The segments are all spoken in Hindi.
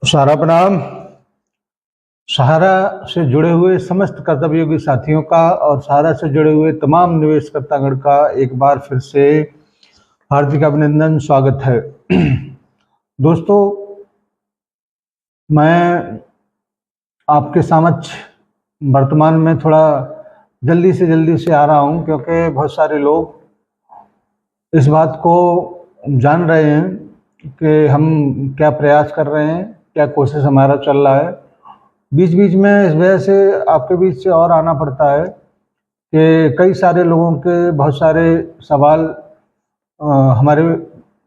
सहारा प्रणाम। सहारा से जुड़े हुए समस्त कर्तव्ययोगी साथियों का और सहारा से जुड़े हुए तमाम निवेशकर्तागण का एक बार फिर से हार्दिक अभिनंदन, स्वागत है। दोस्तों, मैं आपके समक्ष वर्तमान में थोड़ा जल्दी से आ रहा हूं, क्योंकि बहुत सारे लोग इस बात को जान रहे हैं कि हम क्या प्रयास कर रहे हैं, क्या कोशिश हमारा चल रहा है। बीच बीच में इस वजह से आपके बीच से और आना पड़ता है कि कई सारे लोगों के बहुत सारे सवाल हमारे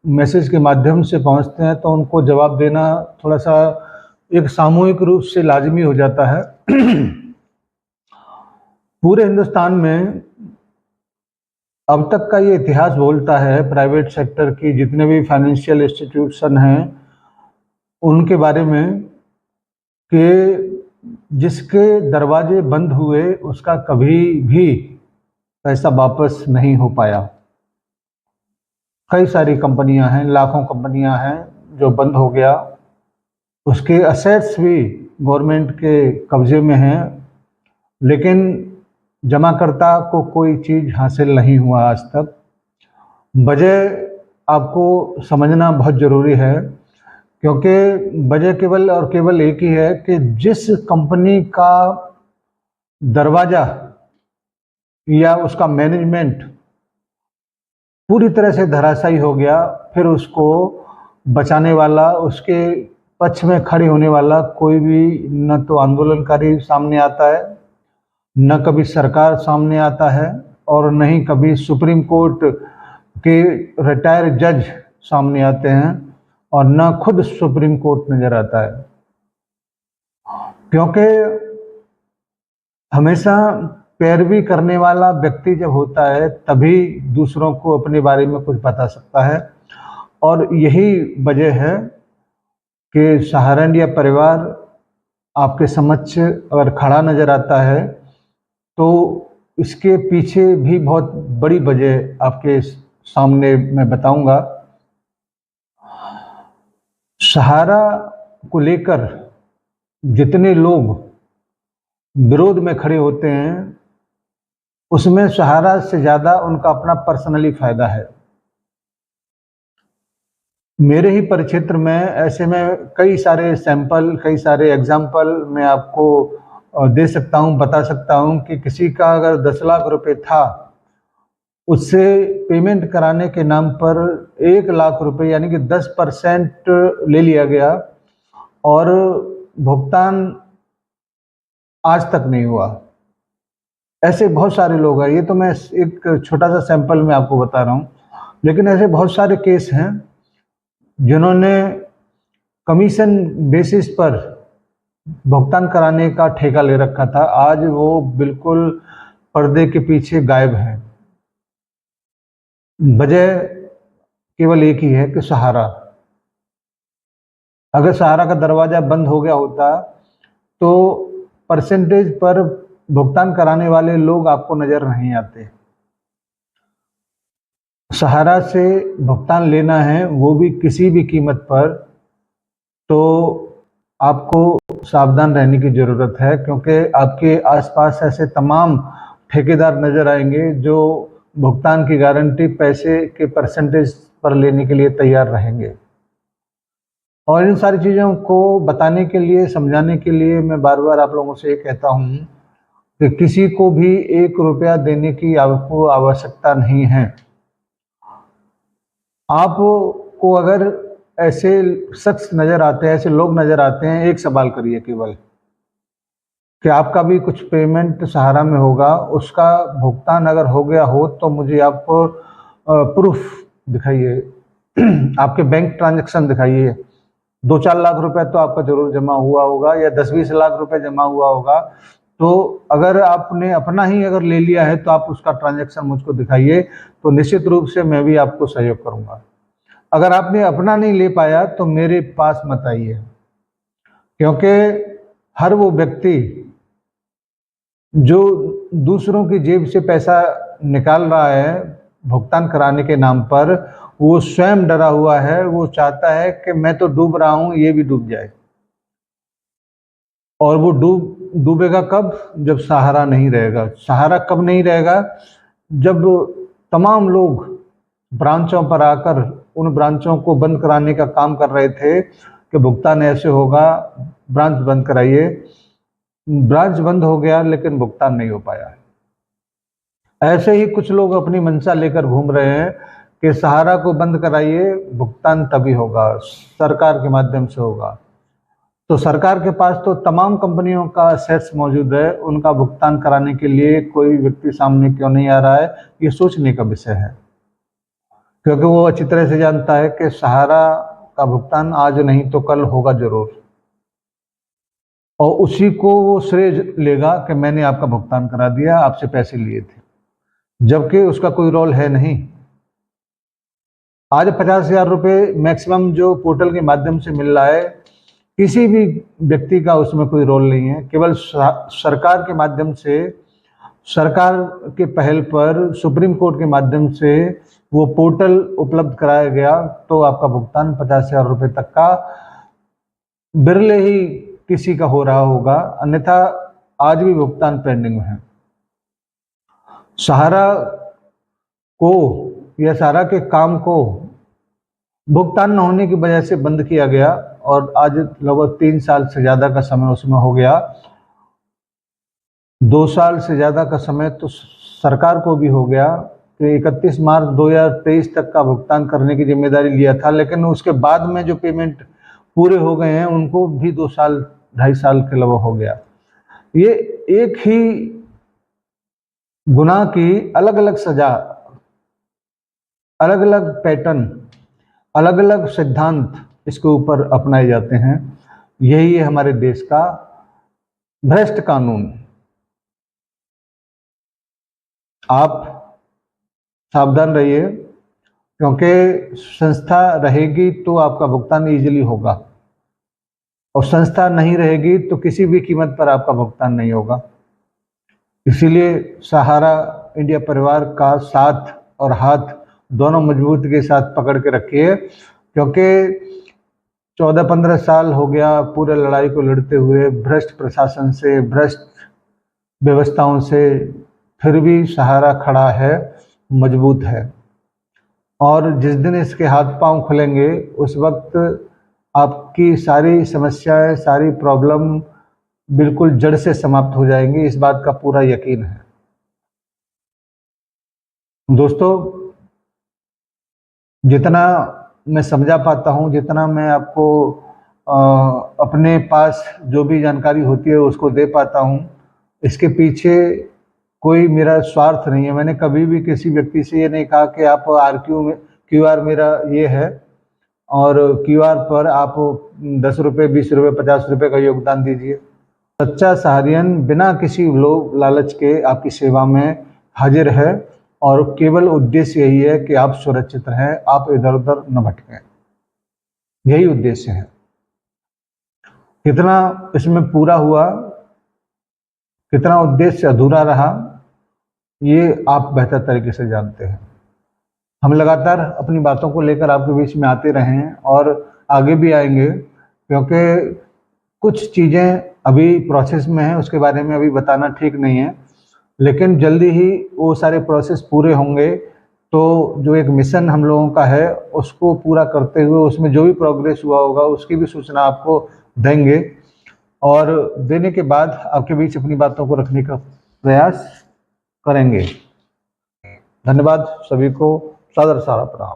मैसेज के माध्यम से पहुंचते हैं, तो उनको जवाब देना थोड़ा सा एक सामूहिक रूप से लाजमी हो जाता है। पूरे हिंदुस्तान में अब तक का ये इतिहास बोलता है, प्राइवेट सेक्टर की जितने भी फाइनेंशियल इंस्टीट्यूशन हैं उनके बारे में, कि जिसके दरवाजे बंद हुए उसका कभी भी पैसा वापस नहीं हो पाया। कई सारी कंपनियां हैं, लाखों कंपनियां हैं जो बंद हो गया। उसके असेट्स भी गवर्नमेंट के कब्जे में हैं, लेकिन जमाकर्ता को कोई चीज़ हासिल नहीं हुआ आज तक। वजह आपको समझना बहुत ज़रूरी है, क्योंकि वजह केवल और केवल एक ही है कि जिस कंपनी का दरवाज़ा या उसका मैनेजमेंट पूरी तरह से धराशायी हो गया, फिर उसको बचाने वाला, उसके पक्ष में खड़े होने वाला कोई भी न तो आंदोलनकारी सामने आता है, न कभी सरकार सामने आता है, और न ही कभी सुप्रीम कोर्ट के रिटायर्ड जज सामने आते हैं, और न खुद सुप्रीम कोर्ट नजर आता है। क्योंकि हमेशा पैरवी करने वाला व्यक्ति जब होता है तभी दूसरों को अपने बारे में कुछ बता सकता है। और यही वजह है कि सहारा इंडिया परिवार आपके समक्ष अगर खड़ा नजर आता है, तो इसके पीछे भी बहुत बड़ी वजह आपके सामने मैं बताऊंगा। सहारा को लेकर जितने लोग विरोध में खड़े होते हैं, उसमें सहारा से ज़्यादा उनका अपना पर्सनली फायदा है। मेरे ही परिक्षेत्र में ऐसे में कई सारे सैंपल, कई सारे एग्जाम्पल मैं आपको दे सकता हूं, बता सकता हूं कि किसी का अगर 10 लाख रुपए था, उससे पेमेंट कराने के नाम पर 1 लाख रुपए यानी कि 10% ले लिया गया और भुगतान आज तक नहीं हुआ। ऐसे बहुत सारे लोग हैं। ये तो मैं एक छोटा सा सैंपल में आपको बता रहा हूँ, लेकिन ऐसे बहुत सारे केस हैं जिन्होंने कमीशन बेसिस पर भुगतान कराने का ठेका ले रखा था, आज वो बिल्कुल पर्दे के पीछे गायब हैं। वजह केवल एक ही है कि सहारा। अगर सहारा का दरवाजा बंद हो गया होता तो परसेंटेज पर भुगतान कराने वाले लोग आपको नजर नहीं आते। सहारा से भुगतान लेना है, वो भी किसी भी कीमत पर, तो आपको सावधान रहने की ज़रूरत है, क्योंकि आपके आसपास ऐसे तमाम ठेकेदार नज़र आएंगे जो भुगतान की गारंटी पैसे के परसेंटेज पर लेने के लिए तैयार रहेंगे। और इन सारी चीज़ों को बताने के लिए, समझाने के लिए मैं बार बार आप लोगों से ये कहता हूँ कि किसी को भी 1 रुपया देने की आपको आवश्यकता नहीं है। आपको अगर ऐसे शख्स नज़र आते हैं, ऐसे लोग नज़र आते हैं, एक सवाल करिए केवल कि आपका भी कुछ पेमेंट सहारा में होगा, उसका भुगतान अगर हो गया हो तो मुझे आप प्रूफ दिखाइए, आपके बैंक ट्रांजैक्शन दिखाइए। 2-4 लाख रुपए तो आपका जरूर जमा हुआ होगा, या 10-20 लाख रुपए जमा हुआ होगा। तो अगर आपने अपना ही अगर ले लिया है तो आप उसका ट्रांजैक्शन मुझको दिखाइए, तो निश्चित रूप से मैं भी आपको सहयोग करूंगा। अगर आपने अपना नहीं ले पाया तो मेरे पास मत आइए, क्योंकि हर वो व्यक्ति जो दूसरों की जेब से पैसा निकाल रहा है भुगतान कराने के नाम पर वो स्वयं डरा हुआ है। वो चाहता है कि मैं तो डूब रहा हूं, ये भी डूब जाए। और वो डूबेगा कब? जब सहारा नहीं रहेगा। सहारा कब नहीं रहेगा? जब तमाम लोग ब्रांचों पर आकर उन ब्रांचों को बंद कराने का काम कर रहे थे कि भुगतान ऐसे होगा, ब्रांच बंद कराइए। ब्रांच बंद हो गया लेकिन भुगतान नहीं हो पाया। ऐसे ही कुछ लोग अपनी मंशा लेकर घूम रहे हैं कि सहारा को बंद कराइए, भुगतान तभी होगा, सरकार के माध्यम से होगा। तो सरकार के पास तो तमाम कंपनियों का असेट्स मौजूद है, उनका भुगतान कराने के लिए कोई व्यक्ति सामने क्यों नहीं आ रहा है, ये सोचने का विषय है। क्योंकि वो अच्छी तरह से जानता है कि सहारा का भुगतान आज नहीं तो कल होगा जरूर, और उसी को वो श्रेय लेगा कि मैंने आपका भुगतान करा दिया, आपसे पैसे लिए थे, जबकि उसका कोई रोल है नहीं। आज 50,000 रुपये मैक्सिमम जो पोर्टल के माध्यम से मिल रहा है, किसी भी व्यक्ति का उसमें कोई रोल नहीं है। केवल सरकार के माध्यम से, सरकार के पहल पर सुप्रीम कोर्ट के माध्यम से वो पोर्टल उपलब्ध कराया गया, तो आपका भुगतान 50,000 रुपये तक का बिरले ही किसी का हो रहा होगा, अन्यथा आज भी भुगतान पेंडिंग में है। सहारा को या सहारा के काम को भुगतान न होने की वजह से बंद किया गया, और आज लगभग 3 साल से ज़्यादा का समय उसमें हो गया। 2 साल से ज़्यादा का समय तो सरकार को भी हो गया कि 31 मार्च 2023 तक का भुगतान करने की जिम्मेदारी लिया था, लेकिन उसके बाद में जो पेमेंट पूरे हो गए हैं उनको भी 2 साल 2.5 साल के लगभग हो गया। ये एक ही गुनाह की अलग अलग सजा, अलग अलग पैटर्न, अलग अलग सिद्धांत इसके ऊपर अपनाए जाते हैं। यही है हमारे देश का भ्रष्ट कानून। आप सावधान रहिए, क्योंकि संस्था रहेगी तो आपका भुगतान इजीली होगा, और संस्था नहीं रहेगी तो किसी भी कीमत पर आपका भुगतान नहीं होगा। इसीलिए सहारा इंडिया परिवार का साथ और हाथ दोनों मजबूती के साथ पकड़ के रखिए, क्योंकि 14-15 साल हो गया पूरे लड़ाई को लड़ते हुए, भ्रष्ट प्रशासन से, भ्रष्ट व्यवस्थाओं से, फिर भी सहारा खड़ा है, मजबूत है। और जिस दिन इसके हाथ पांव खुलेंगे उस वक्त आपकी सारी समस्याएं, सारी प्रॉब्लम बिल्कुल जड़ से समाप्त हो जाएंगी, इस बात का पूरा यकीन है। दोस्तों, जितना मैं समझा पाता हूँ, जितना मैं आपको अपने पास जो भी जानकारी होती है उसको दे पाता हूँ, इसके पीछे कोई मेरा स्वार्थ नहीं है। मैंने कभी भी किसी व्यक्ति से ये नहीं कहा कि आप QR मेरा ये है और QR पर आप 10 रुपये, 20 रुपये, 50 रुपये का योगदान दीजिए। सच्चा सहारियन बिना किसी लोभ लालच के आपकी सेवा में हाजिर है, और केवल उद्देश्य यही है कि आप सुरक्षित रहें, आप इधर उधर न भटकें, यही उद्देश्य है। कितना इसमें पूरा हुआ, कितना उद्देश्य अधूरा रहा, ये आप बेहतर तरीके से जानते हैं। हम लगातार अपनी बातों को लेकर आपके बीच में आते रहे हैं और आगे भी आएंगे, क्योंकि कुछ चीज़ें अभी प्रोसेस में हैं, उसके बारे में अभी बताना ठीक नहीं है, लेकिन जल्दी ही वो सारे प्रोसेस पूरे होंगे। तो जो एक मिशन हम लोगों का है उसको पूरा करते हुए उसमें जो भी प्रोग्रेस हुआ होगा उसकी भी सूचना आपको देंगे, और देने के बाद आपके बीच अपनी बातों को रखने का प्रयास करेंगे। धन्यवाद सभी को, सादर सारा प्रणाम।